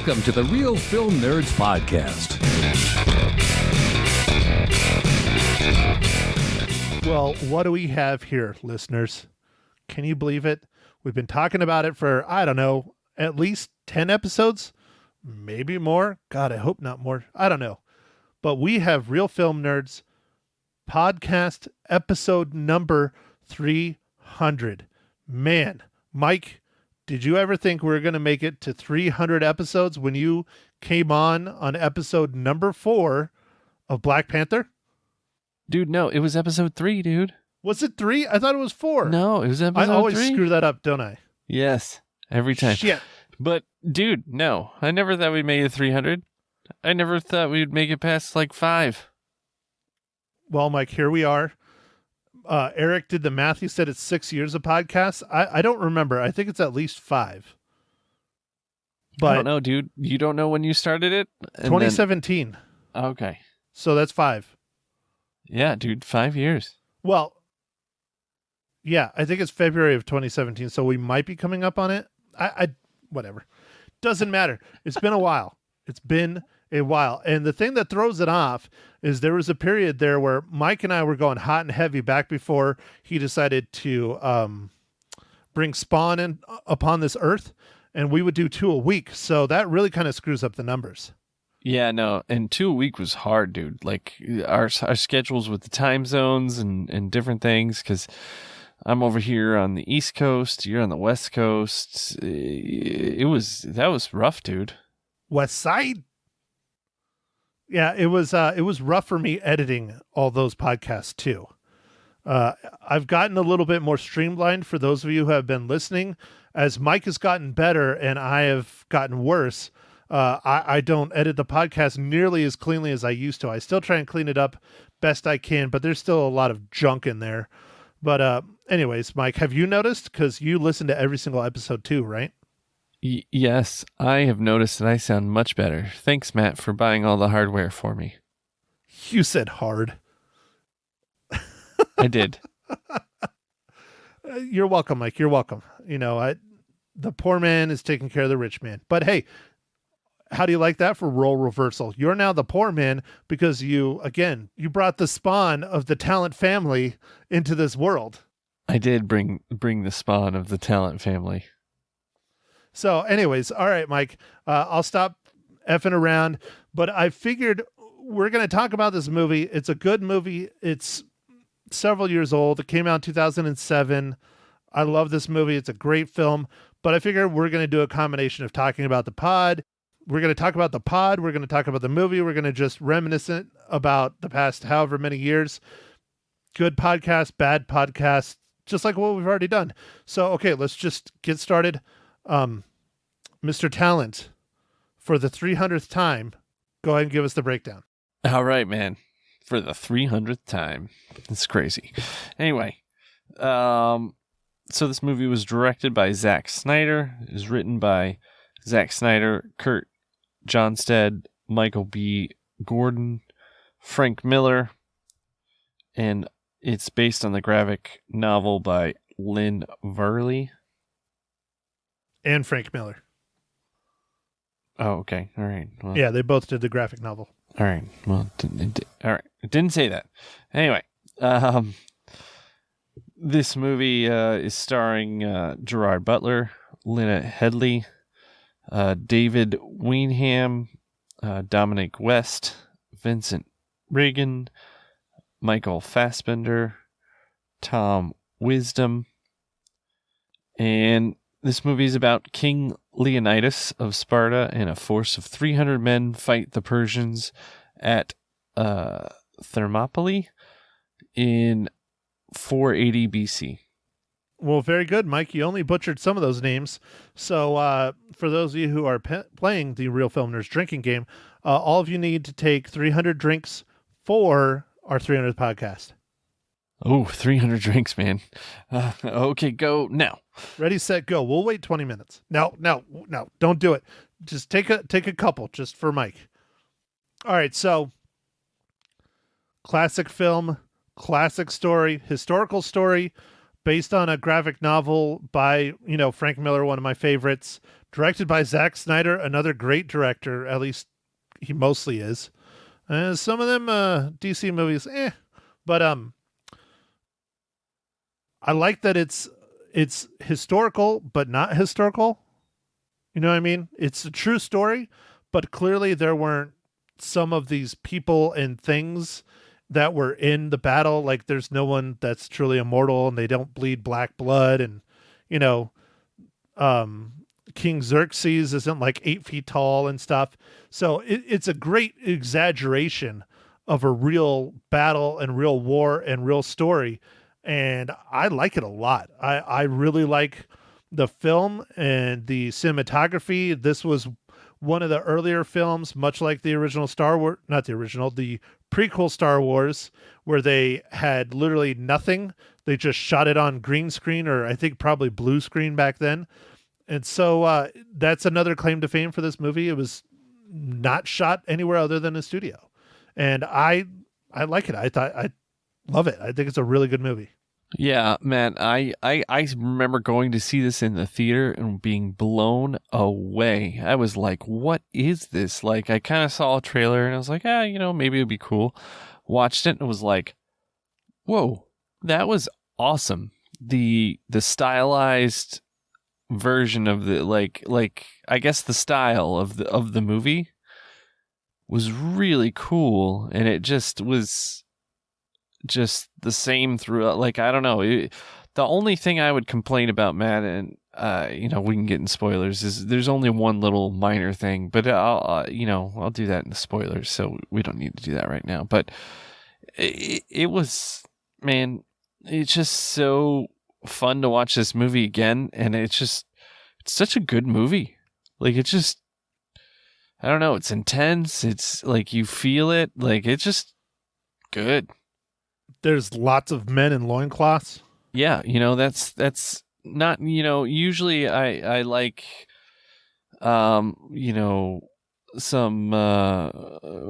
Welcome to the Real Film Nerds Podcast. Well, what do we have here, listeners? Can you believe it? We've been talking about it for, I don't know, at least 10 episodes, maybe more. God, I hope not more. I don't know. But we have Real Film Nerds podcast episode number 300. Man, Mike, did you ever think we were going to make it to 300 episodes when you came on episode number 4 of Black Panther? Dude, no, it was episode 3, dude. Was it 3? I thought it was 4. No, it was episode 3. I always screw that up, don't I? Yes, every time. Shit. But, dude, no, I never thought we'd make it 300. I never thought we'd make it past, 5. Well, Mike, here we are. Eric did the math. He said it's 6 years of podcasts. I don't remember. I think it's at least 5. But I don't know, dude. You don't know when you started it? 2017. Okay. So that's 5. Yeah, dude, 5 years. Well, yeah, I think it's February of 2017. So we might be coming up on it. Whatever. Doesn't matter. It's been a while. It's been a while. And the thing that throws it off is there was a period there where Mike and I were going hot and heavy back before he decided to bring Spawn in upon this earth, and we would do 2 a week. So that really kind of screws up the numbers. Yeah, no, and 2 a week was hard, dude. Our schedules with the time zones and different things, because I'm over here on the East Coast, you're on the West Coast. That was rough, dude. West Side. Yeah, it was rough for me editing all those podcasts too. I've gotten a little bit more streamlined for those of you who have been listening. As Mike has gotten better and I have gotten worse, I don't edit the podcast nearly as cleanly as I used to. I still try and clean it up best I can, but there's still a lot of junk in there. But anyways, Mike, have you noticed? Because you listen to every single episode too, right? Yes, I have noticed that I sound much better. Thanks, Matt, for buying all the hardware for me. You said hard. I did. You're welcome, Mike. You're welcome. You know, the poor man is taking care of the rich man. But hey, how do you like that for role reversal? You're now the poor man because you brought the spawn of the Talent family into this world. I did bring the spawn of the Talent family. So anyways, all right, Mike, I'll stop effing around, but I figured we're going to talk about this movie. It's a good movie. It's several years old. It came out in 2007. I love this movie. It's a great film, but I figured we're going to do a combination of talking about the pod. We're going to talk about the pod. We're going to talk about the movie. We're going to just reminiscent about the past however many years. Good podcast, bad podcast, just like what we've already done. So, okay, let's just get started. Mr. Talent, for the 300th time, go ahead and give us the breakdown. All right, man. For the 300th time. It's crazy. Anyway, so this movie was directed by Zack Snyder. It was written by Zack Snyder, Kurt Johnstad, Michael B. Gordon, Frank Miller, and it's based on the graphic novel by Lynn Varley. And Frank Miller. Oh, okay. All right. Well, yeah, they both did the graphic novel. All right. Well, all right. It didn't say that. Anyway, this movie is starring Gerard Butler, Lena Headey, David Weenham, Dominic West, Vincent Reagan, Michael Fassbender, Tom Wisdom, and this movie is about King Leonidas of Sparta and a force of 300 men fight the Persians at Thermopylae in 480 BC. Well, very good, Mike. You only butchered some of those names. So for those of you who are playing the Real Film Nerds drinking game, all of you need to take 300 drinks for our 300th podcast. Oh, 300 drinks, man. Okay, go now. Ready, set, go. We'll wait 20 minutes. No, don't do it. Just take a couple just for Mike. All right, so classic film, classic story, historical story based on a graphic novel by, Frank Miller, one of my favorites. directed by Zack Snyder, another great director. At least he mostly is. Some of them DC movies, but I like that it's historical but not historical. You know what I mean? It's a true story, but clearly there weren't some of these people and things that were in the battle. Like there's no one that's truly immortal and they don't bleed black blood. And, you know, King Xerxes isn't like 8 feet tall and stuff. So it's a great exaggeration of a real battle and real war and real story. And I like it a lot. I really like the film and the cinematography. This was one of the earlier films, much like the original Star Wars, not the original, the prequel Star Wars, where they had literally nothing. They just shot it on green screen, or I think probably blue screen back then. And so that's another claim to fame for this movie. It was not shot anywhere other than a studio. And I like it. I love it. I think it's a really good movie. Yeah, man, I remember going to see this in the theater and being blown away. I was like, what is this? Like, I kind of saw a trailer and I was like, maybe it'd be cool. Watched it and was like, whoa, that was awesome. The stylized version of the like I guess the style of the movie was really cool, and it just was just the same throughout. Like, I don't know. The only thing I would complain about, Matt, and we can get in spoilers, is there's only one little minor thing, but I'll do that in the spoilers, so we don't need to do that right now. But it was, man, it's just so fun to watch this movie again, and it's such a good movie. Like, it's just, I don't know, it's intense. It's like you feel it. Like, it's just good. There's lots of men in loincloths. Yeah, that's not, usually I like, some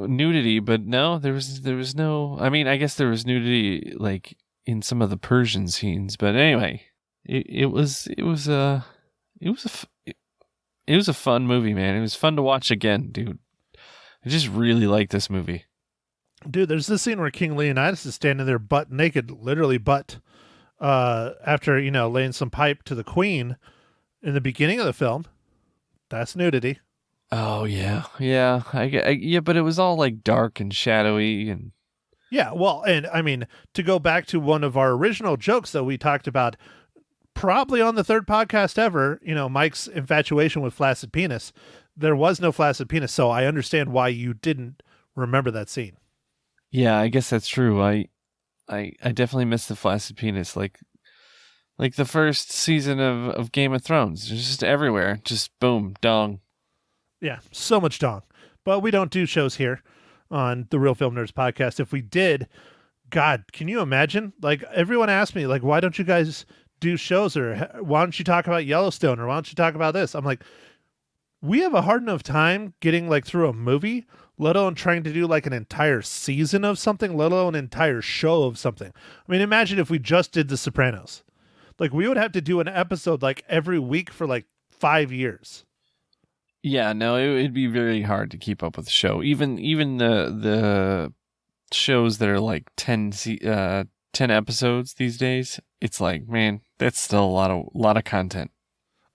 nudity, but no, there was no, I mean, I guess there was nudity like in some of the Persian scenes, but anyway, it was a fun movie, man. It was fun to watch again, dude. I just really like this movie. Dude, there's this scene where King Leonidas is standing there butt naked, literally butt, after, laying some pipe to the queen in the beginning of the film. That's nudity. Oh, yeah. Yeah. Yeah, but it was all like dark and shadowy and... Yeah, well, and I mean, to go back to one of our original jokes that we talked about, probably on the third podcast ever, Mike's infatuation with flaccid penis. There was no flaccid penis, so I understand why you didn't remember that scene. Yeah, I guess that's true. I definitely missed the flaccid penis, like the first season of Game of Thrones. Just everywhere, just boom, dong. Yeah, so much dong. But we don't do shows here on the Real Film Nerds podcast. If we did, God, can you imagine? Like, everyone asked me, like, why don't you guys do shows, or why don't you talk about Yellowstone, or why don't you talk about this? I'm like, we have a hard enough time getting like through a movie, let alone trying to do like an entire season of something, let alone an entire show of something. I mean, imagine if we just did The Sopranos. Like, we would have to do an episode like every week for like 5 years. Yeah, no, it'd be very hard to keep up with the show. Even the shows that are like 10 episodes these days, it's like, man, that's still a lot of content.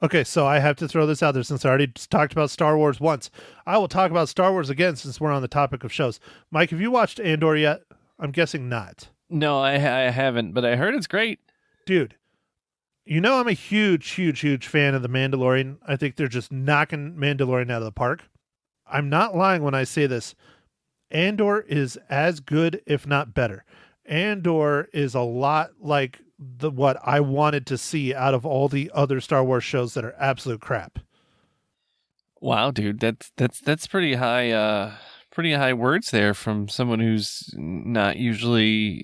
Okay, so I have to throw this out there since I already talked about Star Wars once. I will talk about Star Wars again since we're on the topic of shows. Mike, have you watched Andor yet? I'm guessing not. No, I haven't, but I heard it's great. Dude, I'm a huge, huge, huge fan of The Mandalorian. I think they're just knocking Mandalorian out of the park. I'm not lying when I say this. Andor is as good, if not better. Andor is a lot like what I wanted to see out of all the other Star Wars shows that are absolute crap. Wow, dude, that's pretty high words there from someone who's not usually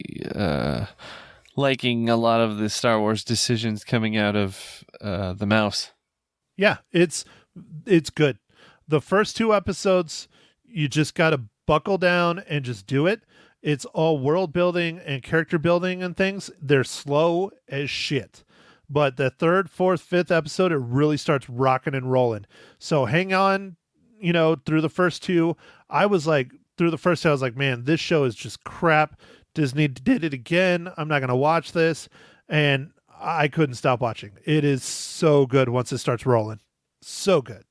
liking a lot of the Star Wars decisions coming out of the mouse. Yeah, it's good. The first 2 episodes, you just got to buckle down and just do it. It's all world building and character building and things. They're slow as shit. but the third, fourth, fifth episode, it really starts rocking and rolling. So hang on, through the first two. I was like, man, this show is just crap. Disney did it again. I'm not going to watch this. And I couldn't stop watching. It is so good once it starts rolling. So good.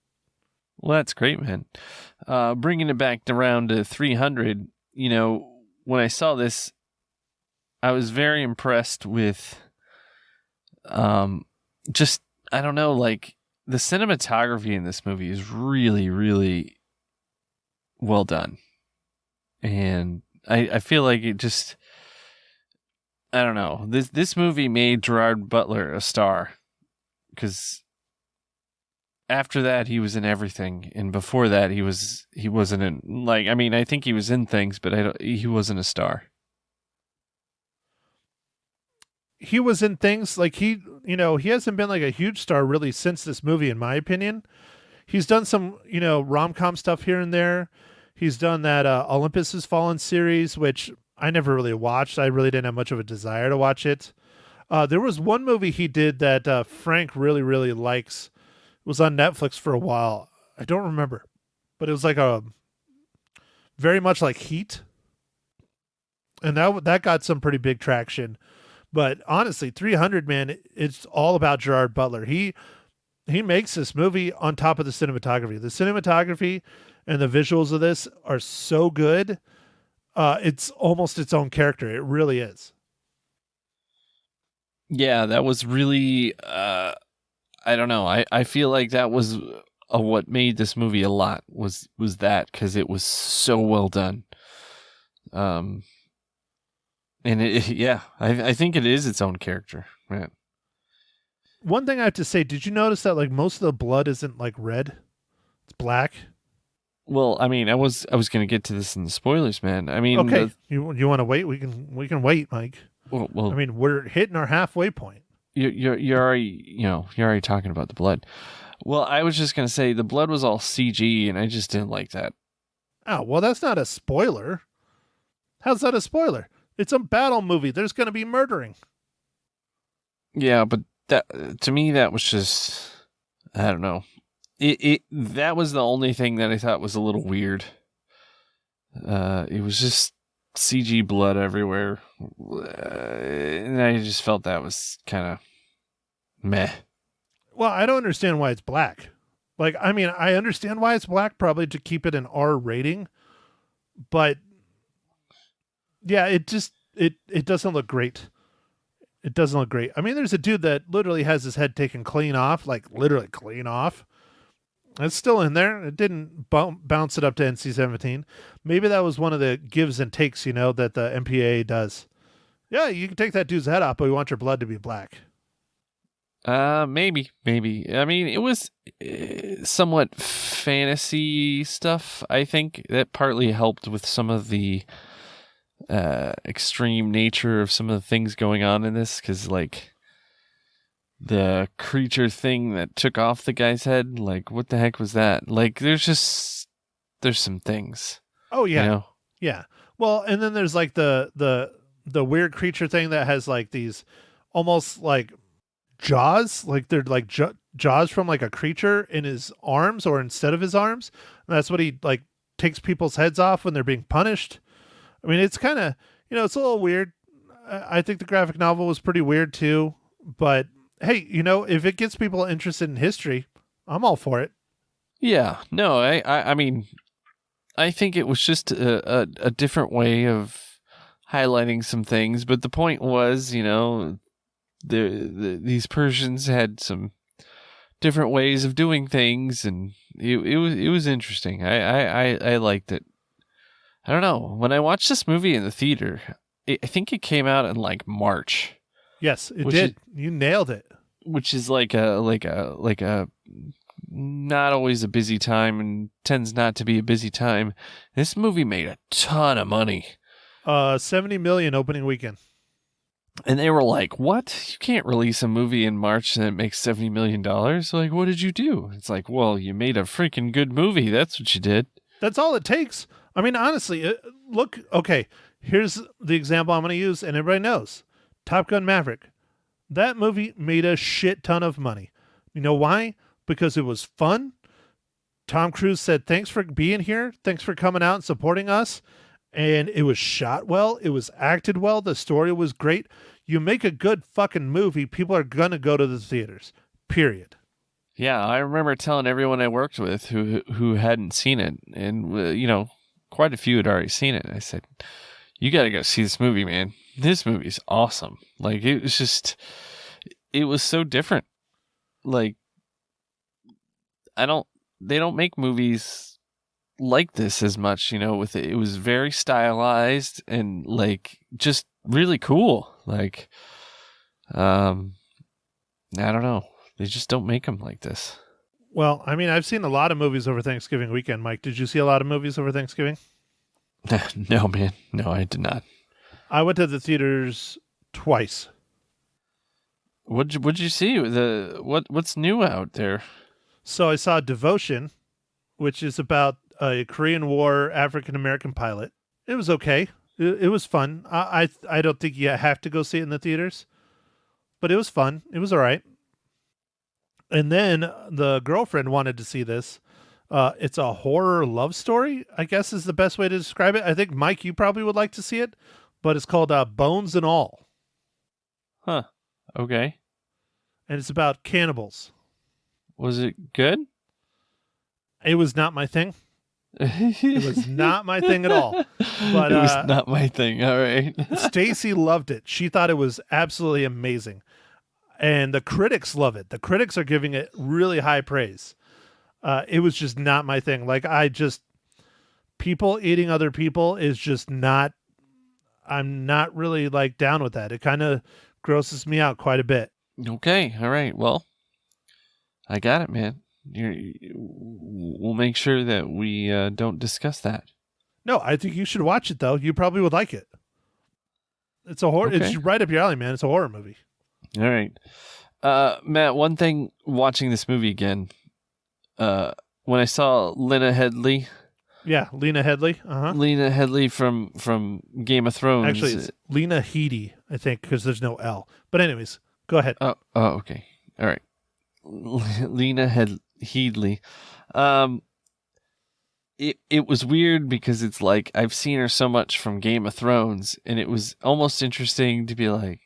Well, that's great, man. Bringing it back around to 300, when I saw this, I was very impressed with just, I don't know, like the cinematography in this movie is really, really well done. And I feel like it just, I don't know, this movie made Gerard Butler a star, because after that he was in everything, and before that he wasn't in, like, I mean, I think he was in things, but he wasn't a star. He was in things like he hasn't been like a huge star really since this movie, in my opinion. He's done some, rom-com stuff here and there. He's done that Olympus Has Fallen series, which I never really watched. I really didn't have much of a desire to watch it. There was one movie he did that Frank really, really likes. It was on Netflix for a while. I don't remember, but it was like very much like Heat. And that got some pretty big traction. But honestly, 300, man, it's all about Gerard Butler. He makes this movie on top of the cinematography. The cinematography and the visuals of this are so good. It's almost its own character. It really is. Yeah, that was really, I don't know. I feel like that was what made this movie a lot was that, because it was so well done. And I think it is its own character, man. One thing I have to say, did you notice that like most of the blood isn't like red? It's black. Well, I mean, I was going to get to this in the spoilers, man. I mean, okay, you want to wait? We can wait, Mike. Well, I mean, we're hitting our halfway point. You're already talking about the blood. Well, I was just going to say the blood was all CG, and I just didn't like that. Oh, well, that's not a spoiler. How's that a spoiler? It's a battle movie. There's going to be murdering. Yeah, but that, to me, that was just, I don't know. That was the only thing that I thought was a little weird. It was just CG blood everywhere. And I just felt that was kind of meh. Well, I don't understand why it's black. Like, I mean, I understand why it's black, probably to keep it an R rating. But yeah, it doesn't look great. It doesn't look great. I mean, there's a dude that literally has his head taken clean off, like literally clean off. It's still in there. It didn't bounce it up to NC-17. Maybe that was one of the gives and takes, that the MPAA does. Yeah, you can take that dude's head off, but we want your blood to be black. Maybe. I mean, it was somewhat fantasy stuff. I think that partly helped with some of the extreme nature of some of the things going on in this, because like the creature thing that took off the guy's head, like what the heck was that? Like there's some things. Oh yeah. Yeah. Well, and then there's like the weird creature thing that has like these almost like jaws, like they're like jaws from like a creature in his arms or instead of his arms. And that's what he like takes people's heads off when they're being punished. I mean, it's kind of, it's a little weird. I think the graphic novel was pretty weird too, but hey, if it gets people interested in history, I'm all for it. Yeah, no, I mean, I think it was just a different way of highlighting some things, but the point was, these Persians had some different ways of doing things, and it was interesting. I liked it. I don't know. When I watched this movie in the theater, I think it came out in like March. Yes, it did. You nailed it. Which is like a not always a busy time, and tends not to be a busy time. This movie made a ton of money. $70 million opening weekend. And they were like, "What? You can't release a movie in March and it makes $70 million? Like, what did you do?" It's like, well, you made a freaking good movie. That's what you did. That's all it takes. I mean, honestly, look. Okay, here's the example I'm going to use, and everybody knows: Top Gun: Maverick. That movie made a shit ton of money. You know why? Because it was fun. Tom Cruise said, thanks for being here. Thanks for coming out and supporting us. And it was shot well. It was acted well. The story was great. You make a good fucking movie, people are going to go to the theaters. Period. Yeah, I remember telling everyone I worked with who hadn't seen it, and quite a few had already seen it. I said, "You got to go see this movie, man. This movie's awesome. Like it was so different. Like they don't make movies like this as much, with it. It was very stylized and like just really cool. Like, I don't know. They just don't make them like this. Well, I mean, I've seen a lot of movies over Thanksgiving weekend. Mike, did you see a lot of movies over Thanksgiving? No, man. No, I did not. I went to the theaters twice. What'd you see? What's new out there? So I saw Devotion, which is about a Korean War African American pilot. It was okay. It was fun. I don't think you have to go see it in the theaters, but it was fun. It was all right. And then the girlfriend wanted to see this. It's a horror love story, I guess is the best way to describe it. I think, Mike, you probably would like to see it, but it's called Bones and All. Huh. Okay. And it's about cannibals. Was it good? It was not my thing. It was not my thing at all. But it was not my thing. All right. Stacy loved it. She thought it was absolutely amazing. And the critics love it. The critics are giving it really high praise. It was just not my thing. Like people eating other people is just not, I'm not really like down with that. It kind of grosses me out quite a bit. Okay. All right. Well, I got it, man. We'll make sure that we don't discuss that. No, I think you should watch it though. You probably would like it. It's a horror. Okay. It's right up your alley, man. It's a horror movie. All right. Matt, one thing watching this movie again, when I saw Lena Headey. Yeah, Lena Headey. Lena Headey from Game of Thrones. Actually, it's Lena Headey, I think, because there's no L. But anyways, go ahead. Oh, okay. All right. Lena Headey. It was weird because it's like I've seen her so much from Game of Thrones, and it was almost interesting to be like,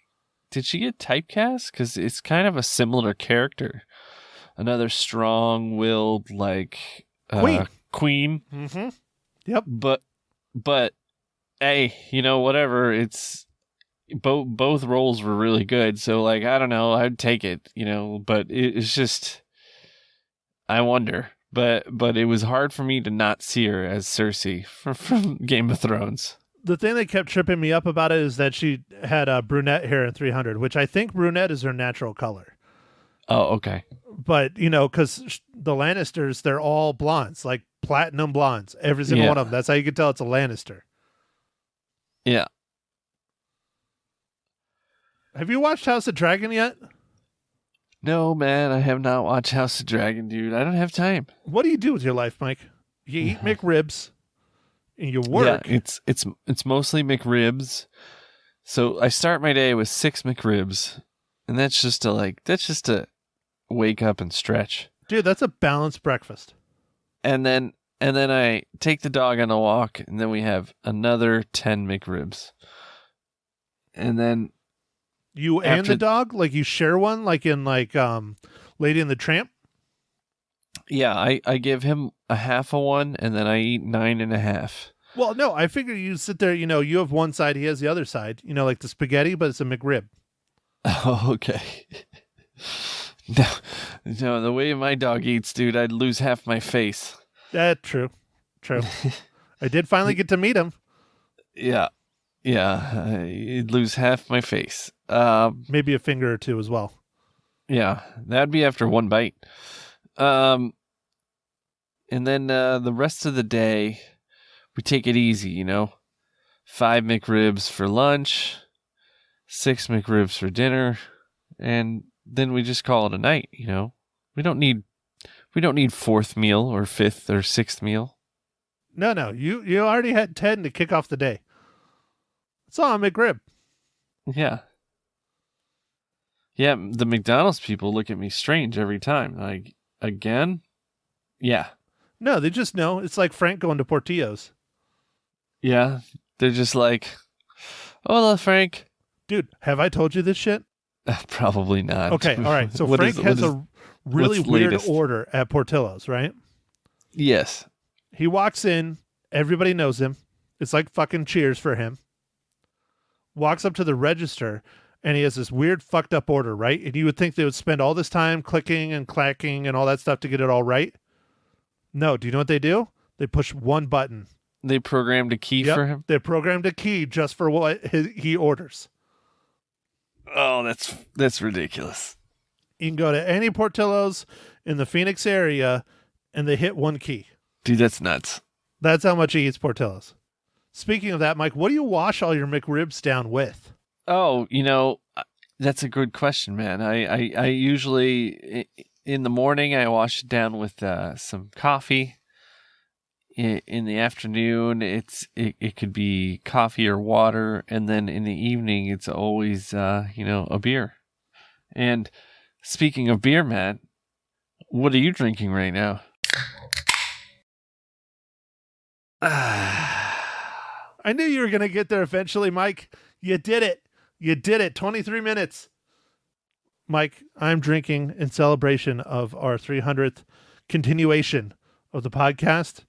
did she get typecast? Because it's kind of a similar character. Another strong-willed, like, queen. Mm-hmm. Yep. But, hey, whatever. It's both roles were really good. So, like, I don't know. I'd take it, But it's just, I wonder. But it was hard for me to not see her as Cersei from Game of Thrones. The thing that kept tripping me up about it is that she had brunette hair in 300, which I think brunette is her natural color. Oh, okay. But, because the Lannisters, they're all blondes, like platinum blondes. Every single one of them. That's how you can tell it's a Lannister. Yeah. Have you watched House of Dragon yet? No, man, I have not watched House of Dragon, dude. I don't have time. What do you do with your life, Mike? You eat McRibs. And you work. Yeah, it's mostly McRibs. So I start my day with 6 McRibs, and that's just to wake up and stretch. Dude, that's a balanced breakfast. And then I take the dog on a walk, and then we have another 10 McRibs. And then you and the dog, like you share one, like in Lady and the Tramp. Yeah, I give him a half of one, and then I eat 9.5. Well, no, I figure you sit there, you have one side, he has the other side, like the spaghetti, but it's a McRib. Oh, okay. No, the way my dog eats, dude, I'd lose half my face. True. I did finally get to meet him. Yeah, I'd lose half my face. Maybe a finger or two as well. Yeah, that'd be after one bite. And then the rest of the day, we take it easy, 5 McRibs for lunch, 6 McRibs for dinner, and then we just call it a night, We don't need fourth meal or fifth or sixth meal. No, you already had 10 to kick off the day. It's all on McRib. Yeah. Yeah, the McDonald's people look at me strange every time. Like, again? Yeah. No, they just know. It's like Frank going to Portillo's. Yeah. They're just like, hola, Frank. Dude, have I told you this shit? Probably not. Okay, all right. So What Frank has a really weird latest? order at Portillo's, right? Yes. He walks in, everybody knows him. It's like fucking Cheers for him. Walks up to the register, and he has this weird fucked up order, right? And you would think they would spend all this time clicking and clacking and all that stuff to get it all right. No, do you know what they do? They push one button. They programmed a key for him? They programmed a key just for what he orders. Oh, that's ridiculous. You can go to any Portillo's in the Phoenix area, and they hit one key. Dude, that's nuts. That's how much he eats Portillo's. Speaking of that, Mike, what do you wash all your McRibs down with? Oh, that's a good question, man. I usually, in the morning, I wash it down with some coffee. In the afternoon, it could be coffee or water. And then in the evening, it's always, a beer. And speaking of beer, Matt, what are you drinking right now? I knew you were going to get there eventually, Mike. You did it. You did it. 23 minutes. Mike, I'm drinking in celebration of our 300th continuation of the podcast.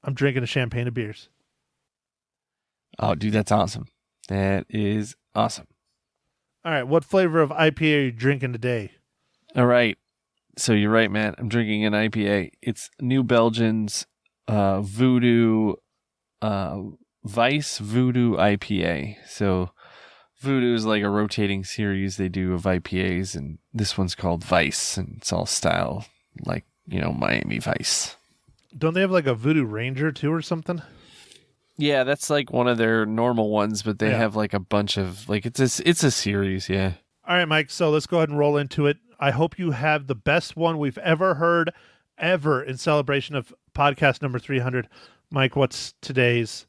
I'm drinking a champagne of beers. Oh, dude, that's awesome. That is awesome. All right. What flavor of IPA are you drinking today? All right. So you're right, man. I'm drinking an IPA. It's New Belgium's Voodoo Vice Voodoo IPA. So Voodoo is like a rotating series they do of IPAs, and this one's called Vice, and it's all style like, Miami Vice. Don't they have like a Voodoo Ranger too or something? Yeah, that's like one of their normal ones, but they have like a bunch of it's a series, yeah. All right, Mike. So let's go ahead and roll into it. I hope you have the best one we've ever heard ever in celebration of podcast number 300. Mike, what's today's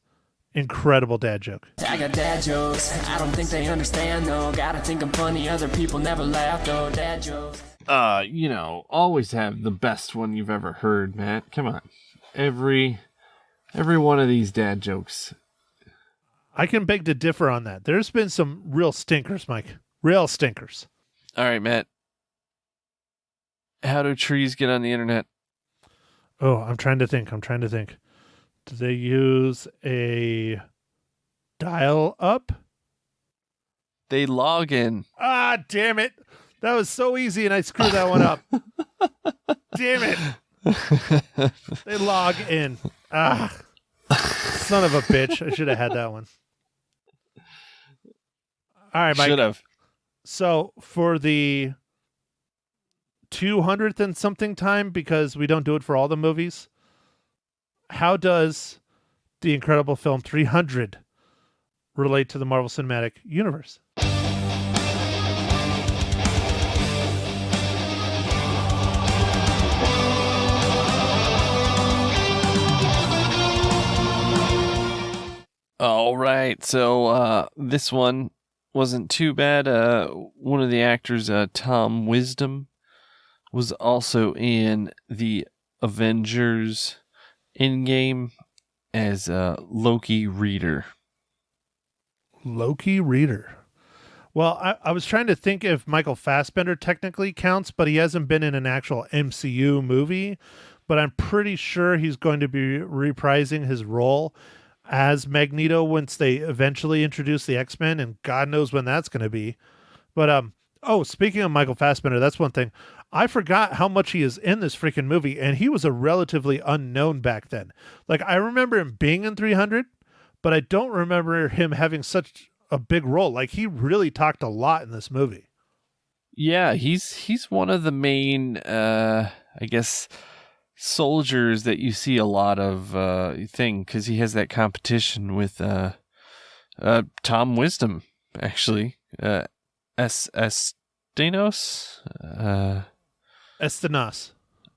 incredible dad joke? I got dad jokes. I don't think they understand though. Gotta think I'm funny. Other people never laugh though. Dad jokes. Always have the best one you've ever heard, Matt. Come on. Every one of these dad jokes. I can beg to differ on that. There's been some real stinkers, Mike. Real stinkers. All right, Matt. How do trees get on the internet? Oh, I'm trying to think. Do they use a dial-up? They log in. Ah, damn it. That was so easy, and I screwed that one up. Damn it. They log in. Ah, son of a bitch. I should have had that one. All right, Mike. Should have. So for the 200th and something time, because we don't do it for all the movies, how does the incredible film 300 relate to the Marvel Cinematic Universe? All right. So this one wasn't too bad. One of the actors, Tom Wisdom, was also in the Avengers Endgame as Loki Reader. Loki Reader. Well, I was trying to think if Michael Fassbender technically counts, but he hasn't been in an actual MCU movie. But I'm pretty sure he's going to be reprising his role as Magneto once they eventually introduce the X-Men, and God knows when that's going to be. But speaking of Michael Fassbender, that's one thing. I forgot how much he is in this freaking movie, and he was a relatively unknown back then. Like, I remember him being in 300, but I don't remember him having such a big role. Like, he really talked a lot in this movie. Yeah, he's one of the main, I guess, soldiers that you see a lot of thing, because he has that competition with Tom Wisdom, actually. Estenos?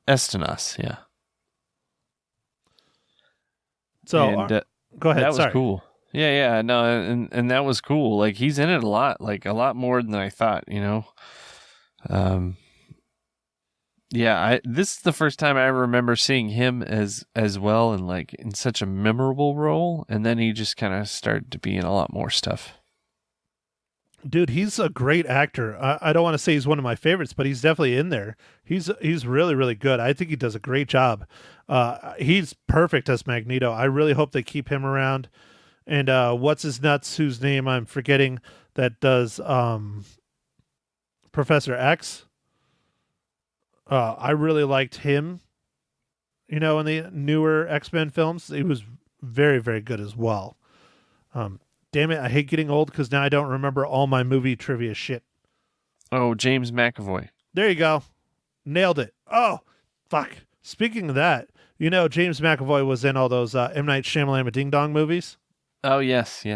Estenos, yeah. So, And, go ahead. That was Sorry. cool. Yeah, no, and that was cool. Like, he's in it a lot, like a lot more than I thought, Yeah, this is the first time I remember seeing him as well, and like in such a memorable role, and then he just kind of started to be in a lot more stuff. Dude, he's a great actor. I don't want to say he's one of my favorites, but he's definitely in there. He's really, really good. I think he does a great job. He's perfect as Magneto. I really hope they keep him around. And what's his nuts, whose name I'm forgetting, that does Professor X. I really liked him, in the newer X-Men films. He was very, very good as well. Damn it, I hate getting old because now I don't remember all my movie trivia shit. Oh, James McAvoy. There you go. Nailed it. Oh, fuck. Speaking of that, James McAvoy was in all those M. Night Shyamalan Ding Dong movies. Oh, yes.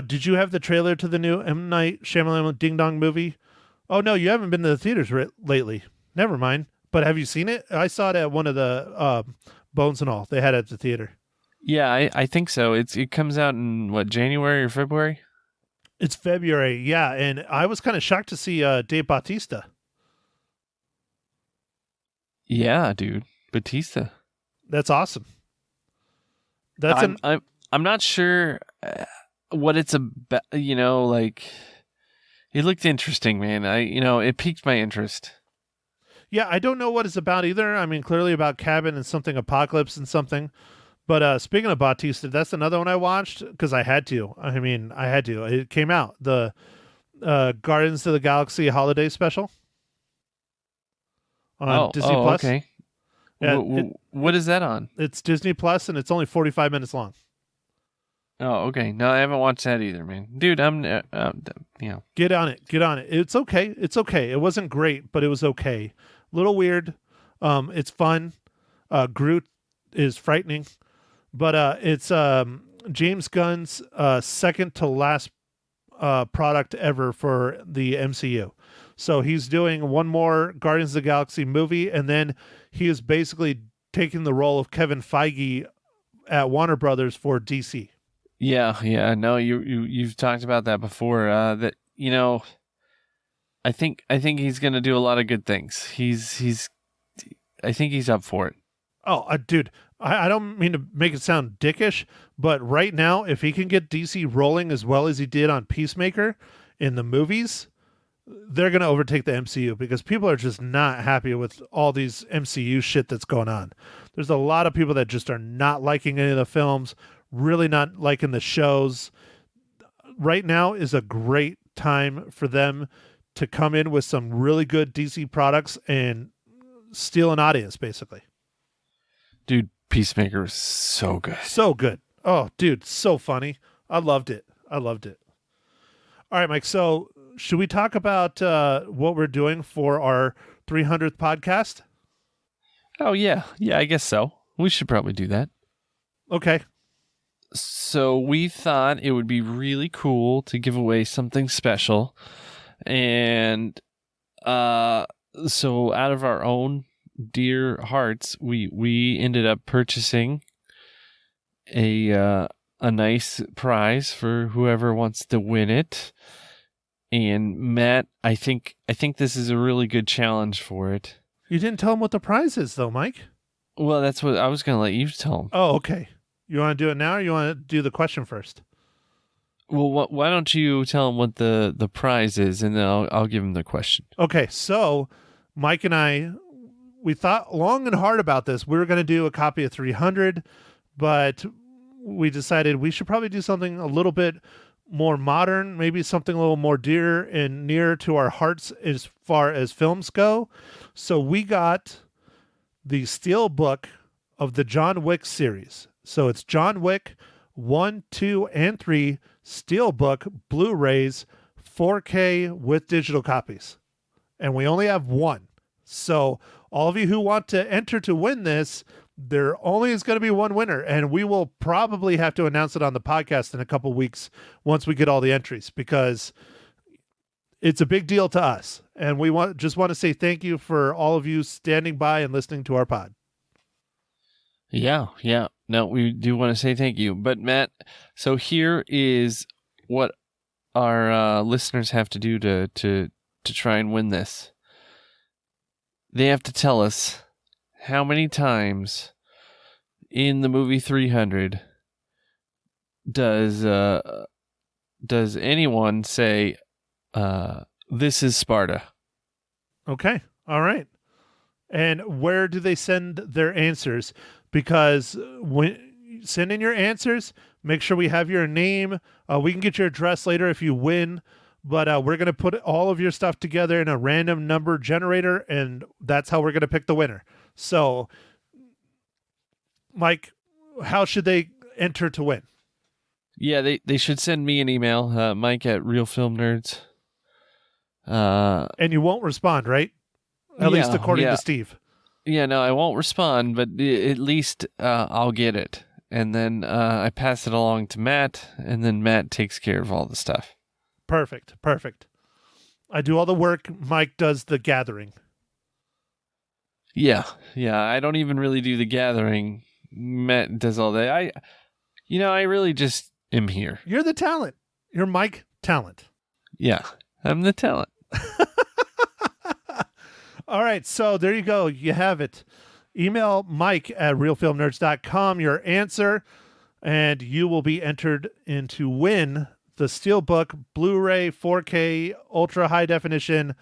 Did you have the trailer to the new M. Night Shyamalan Ding Dong movie? Oh, no, you haven't been to the theaters lately. Never mind. But have you seen it? I saw it at one of the Bones and All they had at the theater. Yeah, I think so. It comes out in, what, January or February? It's February, yeah. And I was kind of shocked to see Dave Bautista. Yeah, dude. Bautista. That's awesome. I'm not sure what it's about, like, it looked interesting, man. It piqued my interest. Yeah, I don't know what it's about either. I mean, clearly about cabin and something apocalypse and something. But speaking of Bautista, that's another one I watched because I had to. I mean, I had to. It came out, the Guardians of the Galaxy holiday special on Disney Plus. Okay. Yeah, what is that on? It's Disney Plus, and it's only 45 minutes long. Oh, okay. No, I haven't watched that either, man. Dude, I'm. Get on it. It's okay. It wasn't great, but it was okay. Little weird. It's fun. Groot is frightening, but it's James Gunn's second to last product ever for the MCU. So he's doing one more Guardians of the Galaxy movie, and then he is basically taking the role of Kevin Feige at Warner Brothers for DC. Yeah. No, you've talked about that before. That I think he's gonna do a lot of good things. I think he's up for it. Oh, dude, I don't mean to make it sound dickish, but right now, if he can get DC rolling as well as he did on Peacemaker in the movies, they're going to overtake the MCU because people are just not happy with all these MCU shit that's going on. There's a lot of people that just are not liking any of the films, really not liking the shows. Right now is a great time for them to come in with some really good DC products and steal an audience, basically. Dude, Peacemaker was so good. So good. Oh, dude, so funny. I loved it. All right, Mike. So should we talk about what we're doing for our 300th podcast? Oh, yeah. Yeah, I guess so. We should probably do that. Okay. So we thought it would be really cool to give away something special. And so out of our own dear hearts, we ended up purchasing a nice prize for whoever wants to win it. And Matt, I think this is a really good challenge for it. You didn't tell him what the prize is, though, Mike. Well, that's what I was going to let you tell him. Oh, okay. You want to do it now, or you want to do the question first? Well, why don't you tell him what the prize is, and then I'll give him the question. Okay, so Mike and I, we thought long and hard about this. We were going to do a copy of 300, but we decided we should probably do something a little bit more modern, maybe something a little more dear and near to our hearts as far as films go. So we got the steel book of the John Wick series. So it's John Wick 1, 2, and 3 Steelbook Blu-rays 4K with digital copies. And we only have one. So all of you who want to enter to win this, there only is going to be one winner. And we will probably have to announce it on the podcast in a couple weeks once we get all the entries, because it's a big deal to us. And we just want to say thank you for all of you standing by and listening to our pod. Yeah. No, we do want to say thank you. But Matt, so here is what our listeners have to do to try and win this. They have to tell us how many times in the movie 300 does anyone say, "This is Sparta"? Okay. All right. And where do they send their answers? Because when send in your answers, make sure we have your name. We can get your address later if you win, but we're going to put all of your stuff together in a random number generator, and that's how we're going to pick the winner. So, Mike, how should they enter to win? Yeah, they should send me an email, Mike at Real Film Nerds. And you won't respond, right? At least according to Steve. Yeah, no, I won't respond, but at least I'll get it. And then I pass it along to Matt, and then Matt takes care of all the stuff. Perfect. I do all the work. Mike does the gathering. Yeah, I don't even really do the gathering. Matt does all that. I really just am here. You're the talent. You're Mike Talent. Yeah, I'm the talent. All right, so there you go. You have it. Email Mike at realfilmnerds.com your answer, and you will be entered in to win the Steelbook Blu-ray 4K Ultra High Definition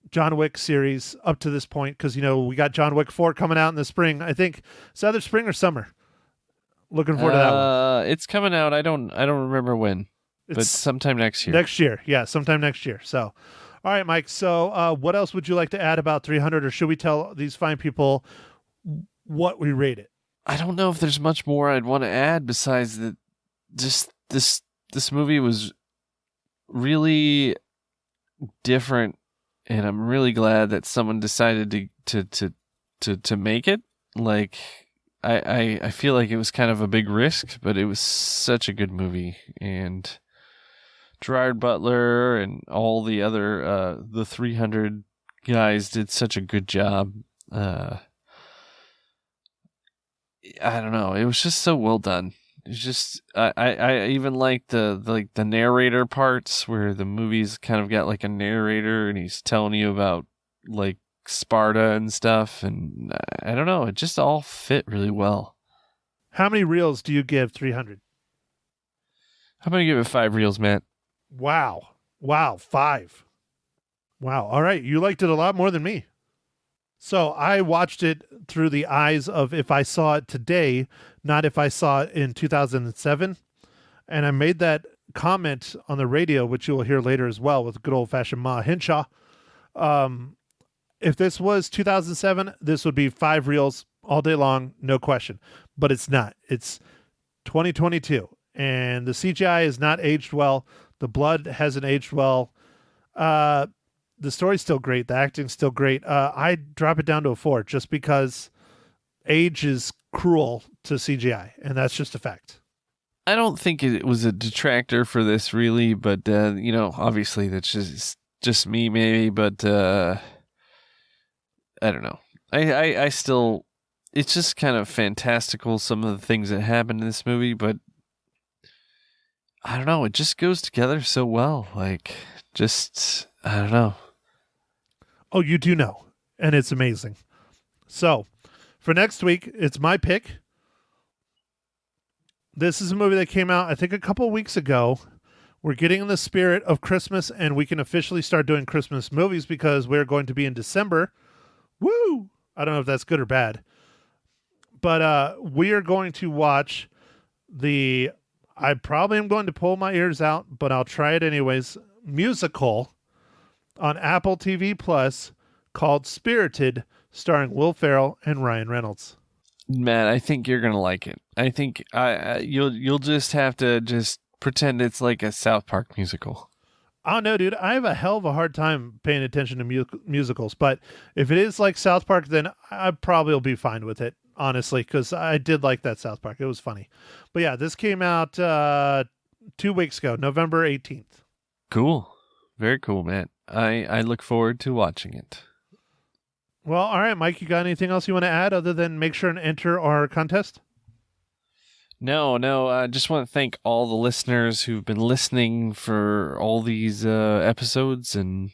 John Wick series up to this point, because we got John Wick 4 coming out in the spring. I think it's either spring or summer. Looking forward to that one. It's coming out. I don't remember when, but sometime next year. Next year, yeah, sometime next year. So. All right, Mike. So what else would you like to add about 300, or should we tell these fine people what we rate it? I don't know if there's much more I'd want to add besides that just this movie was really different, and I'm really glad that someone decided to make it. Like I feel like it was kind of a big risk, but it was such a good movie, and Gerard, Butler, and all the other the 300 guys did such a good job. I don't know. It was just so well done. It's just I even like the narrator parts where the movie's kind of got like a narrator and he's telling you about like Sparta and stuff, and I don't know. It just all fit really well. How many reels do you give 300? I'm gonna give it 5 reels, Matt. Wow, 5. Wow. All right. You liked it a lot more than me. So I watched it through the eyes of if I saw it today, not if I saw it in 2007. And I made that comment on the radio, which you will hear later as well with good old fashioned Ma Hinshaw. If this was 2007, this would be 5 reels all day long, no question. But it's not. It's 2022. And the CGI is not aged well. The blood hasn't aged well. The story's still great. The acting's still great. I drop it down to a 4 just because age is cruel to CGI, and that's just a fact. I don't think it was a detractor for this, really, but obviously that's just me, maybe. But I don't know. I still, it's just kind of fantastical, some of the things that happen in this movie, but I don't know. It just goes together so well. Like, just, I don't know. Oh, you do know. And it's amazing. So, for next week, it's my pick. This is a movie that came out, I think, a couple weeks ago. We're getting in the spirit of Christmas, and we can officially start doing Christmas movies because we're going to be in December. Woo! I don't know if that's good or bad. But we are going to watch I probably am going to pull my ears out, but I'll try it anyways, musical on Apple TV Plus called Spirited, starring Will Ferrell and Ryan Reynolds. Matt, I think you're gonna like it. I think you'll just have to just pretend it's like a South Park musical. Oh no, dude! I have a hell of a hard time paying attention to musicals, but if it is like South Park, then I probably will be fine with it, honestly, because I did like that South Park. It was funny. But yeah, this came out 2 weeks ago, November 18th. Cool, very cool, man. I look forward to watching it. Well, all right, Mike, you got anything else you want to add other than make sure and enter our contest? No. I just want to thank all the listeners who've been listening for all these episodes, and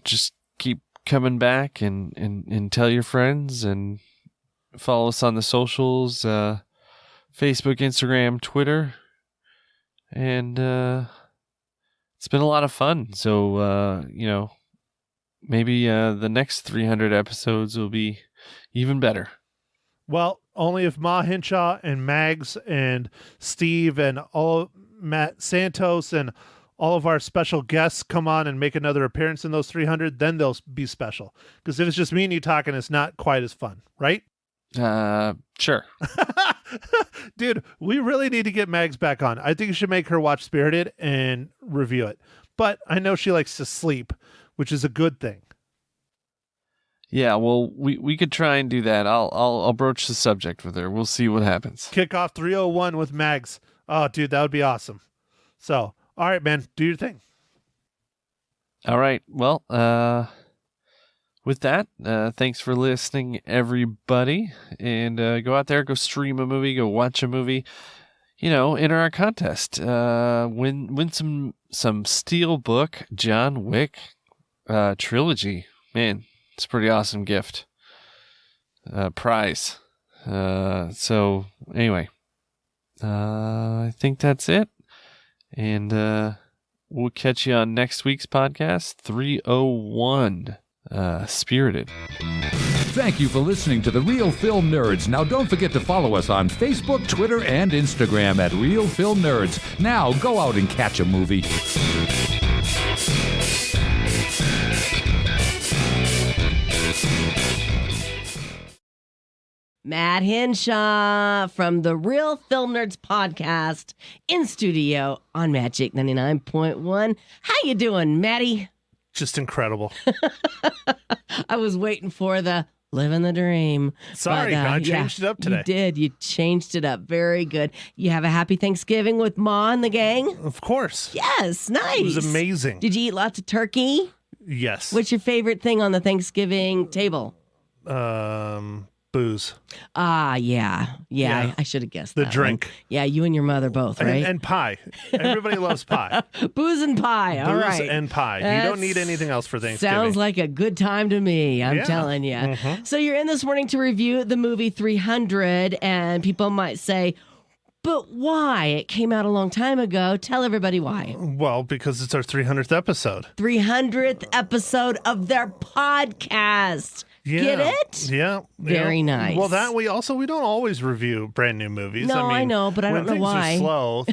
just keep coming back and tell your friends and follow us on the socials, Facebook, Instagram, Twitter, and it's been a lot of fun. So maybe the next 300 episodes will be even better. Well, only if Ma Hinshaw and Mags and Steve and all Matt Santos and all of our special guests come on and make another appearance in those 300, then they'll be special. Because if it's just me and you talking, it's not quite as fun, right? Sure. Dude, we really need to get Mags back on. I think you should make her watch Spirited and review it. But I know she likes to sleep, which is a good thing. Yeah, well, we could try and do that. I'll broach the subject with her. We'll see what happens. Kick off 301 with Mags. Oh, dude, that would be awesome. So, all right, man, do your thing. All right. Well, with that, thanks for listening, everybody. And go out there, go stream a movie, go watch a movie. Enter our contest. Win some Steelbook John Wick trilogy. Man, it's a pretty awesome gift. Prize. So anyway, I think that's it. And we'll catch you on next week's podcast, 301, Spirited. Thank you for listening to The Real Film Nerds. Now don't forget to follow us on Facebook, Twitter, and Instagram at Real Film Nerds. Now go out and catch a movie. Matt Hinshaw from the Real Film Nerds podcast in studio on Magic 99.1. How you doing, Matty? Just incredible. I was waiting for the living the dream. Sorry, I changed it up today. You did. You changed it up. Very good. You have a happy Thanksgiving with Ma and the gang? Of course. Yes, nice. It was amazing. Did you eat lots of turkey? Yes. What's your favorite thing on the Thanksgiving table? Booze. Yeah. I should have guessed the that drink. one. Yeah, you and your mother both, right? And pie. Everybody loves pie. Booze and pie. All Booze right. and pie. You don't need anything else for Thanksgiving. Sounds like a good time to me. I'm telling you. Mm-hmm. So you're in this morning to review the movie 300, and people might say, but why? It came out a long time ago. Tell everybody why. Well, because it's our 300th episode. 300th episode of their podcast. Yeah. Get it? Yeah. Very nice. Well, we don't always review brand new movies. No, I know, but I don't know why. When things are slow,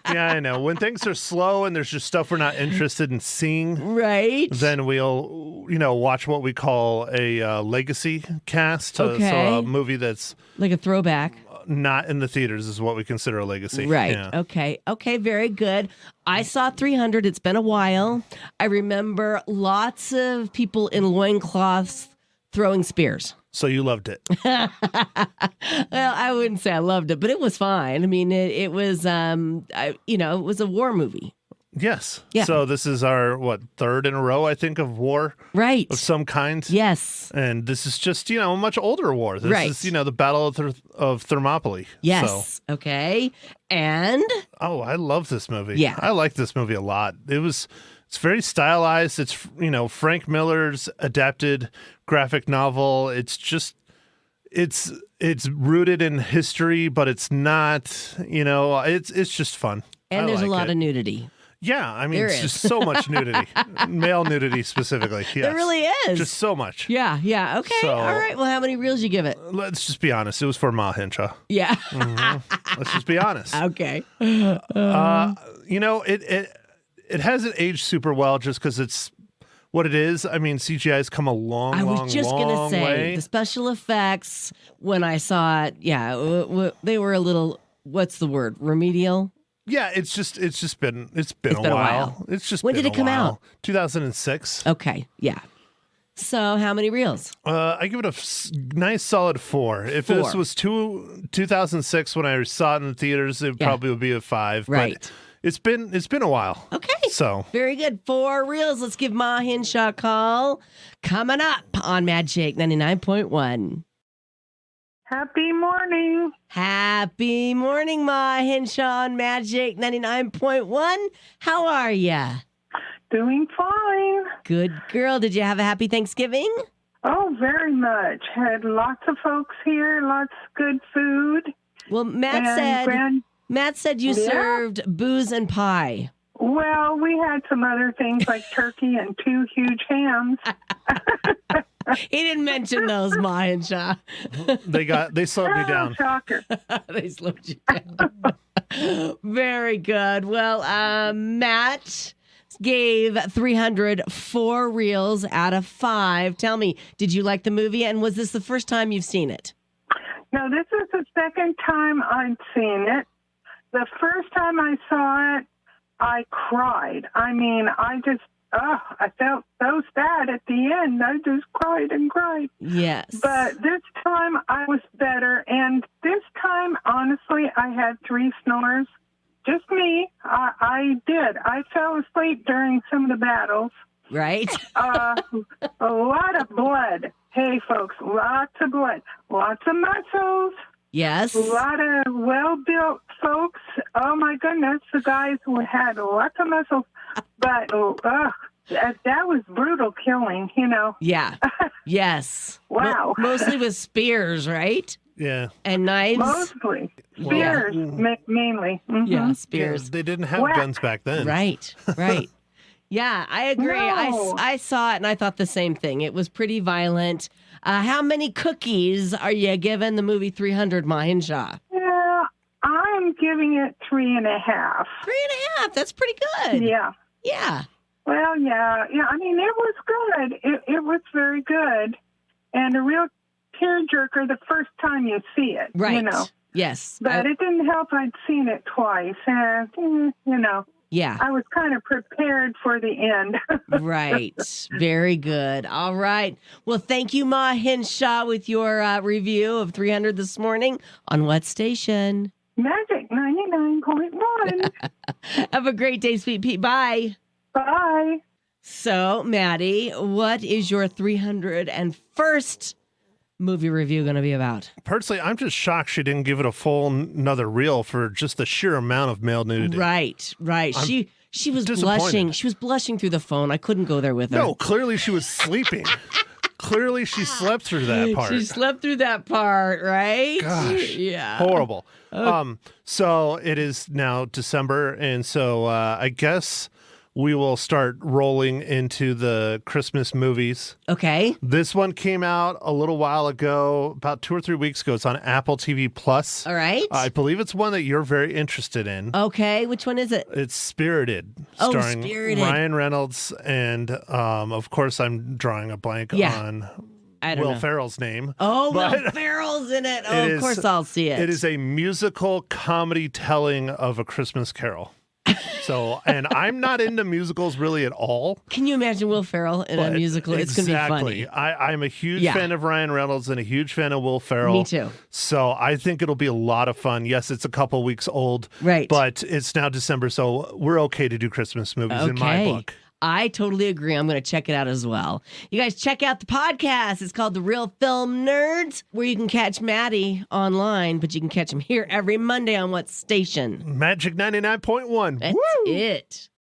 I know. When things are slow and there's just stuff we're not interested in seeing, right? Then we'll, watch what we call a legacy cast. Okay. So a movie that's like a throwback. Not in the theaters is what we consider a legacy. Right. Yeah. Okay. Very good. I saw 300. It's been a while. I remember lots of people in loincloths throwing spears. So you loved it. Well, I wouldn't say I loved it, but it was fine. I mean, it was, it was a war movie. Yes. Yeah. So this is our, third in a row, I think, of war. Right. Of some kind. Yes. And this is just, a much older war. This is, the Battle of Thermopylae. Yes. So. Okay. And? Oh, I love this movie. Yeah. I like this movie a lot. It's very stylized. It's, Frank Miller's adapted graphic novel. It's just, it's rooted in history, but it's not, it's just fun. And there's a lot of nudity. Yeah, I mean, it's just so much nudity. Male nudity specifically. Yes. There really is. Just so much. Yeah. Okay. So, all right. Well, how many reels you give it? Let's just be honest. It was for Ma Hinshaw. Yeah. Mm-hmm. Let's just be honest. Okay. It hasn't aged super well just because it's what it is. I mean, CGI has come a long, I was just going to say, way. the special effects, when I saw it, they were a little, what's the word, remedial? Yeah, it's been a while. It's just when been did it come out? 2006. Okay, yeah. So how many reels? I give it a nice solid 4. If 4. this was 2006 when I saw it in the theaters, it probably would be a 5. Right. But it's been a while. Okay. So very good. 4 reels. Let's give Ma Hinshaw a call. Coming up on Magic 99.1. Happy morning. Happy morning, Ma Henshaw on Magic 99.1. How are ya? Doing fine. Good girl. Did you have a happy Thanksgiving? Oh, very much. Had lots of folks here, lots of good food. Well, Matt said you served booze and pie. Well, we had some other things like turkey and 2 huge hams. He didn't mention those, Ma Henshaw. They slowed me down. Shocker. They slowed you down. Very good. Well, Matt gave 304 reels out of 5. Tell me, did you like the movie, and was this the first time you've seen it? No, this is the second time I'd seen it. The first time I saw it, I cried. I mean, I felt so sad at the end. I just cried and cried. Yes. But this time I was better. And this time, honestly, I had 3 snores. Just me. I did. I fell asleep during some of the battles. Right? A lot of blood. Hey, folks, lots of blood. Lots of muscles. Yes. A lot of well-built folks. Oh, my goodness. The guys who had lots of muscles. But, that was brutal killing, you know. Yeah. Yes. Wow. Mostly with spears, right? Yeah. And knives. Mostly. Spears, mainly. Mm-hmm. Yeah, spears. They didn't have guns back then. Right. Yeah, I agree. No. I saw it and I thought the same thing. It was pretty violent. How many cookies are you giving the movie 300, Ma Henshaw? Yeah, I'm giving it 3.5. 3.5. That's pretty good. Yeah. Yeah. Well, yeah. I mean, it was good. It was very good, and a real tearjerker the first time you see it. Right. You know. Yes. But it didn't help. I'd seen it twice, and you know. Yeah. I was kind of prepared for the end. Right. Very good. All right. Well, thank you, Ma Henshaw, with your review of 300 this morning. On what station? Magic 99.1. Have a great day, Sweet Pea. Bye. Bye. So, Maddie, what is your 301st movie review going to be about? Personally, I'm just shocked she didn't give it a full another reel for just the sheer amount of male nudity. Right. She was disappointed. blushing. She was blushing through the phone. I couldn't go there with her. No, clearly she was sleeping. Clearly she slept through that part. She slept through that part, right? Gosh. Yeah. Horrible. So it is now December, and so I guess we will start rolling into the Christmas movies. Okay. This one came out a little while ago, about 2 or 3 weeks ago. It's on Apple TV Plus. All right. I believe it's one that you're very interested in. Okay. Which one is it? It's Spirited, Oh, starring Spirited. Ryan Reynolds, and of course I'm drawing a blank on I don't Will know. Ferrell's name. Oh, but Will Ferrell's in it. Oh, it of is- course I'll see it. It is a musical comedy telling of A Christmas Carol. So, and I'm not into musicals really at all. Can you imagine Will Ferrell in a but musical? It's going to be funny. I'm a huge Yeah. fan of Ryan Reynolds and a huge fan of Will Ferrell. Me too. So I think it'll be a lot of fun. Yes, it's a couple weeks old. Right. But it's now December, so we're okay to do Christmas movies in my book. I totally agree. I'm going to check it out as well. You guys check out the podcast. It's called The Real Film Nerds, where you can catch Maddie online, but you can catch him here every Monday on what station? Magic 99.1. That's it.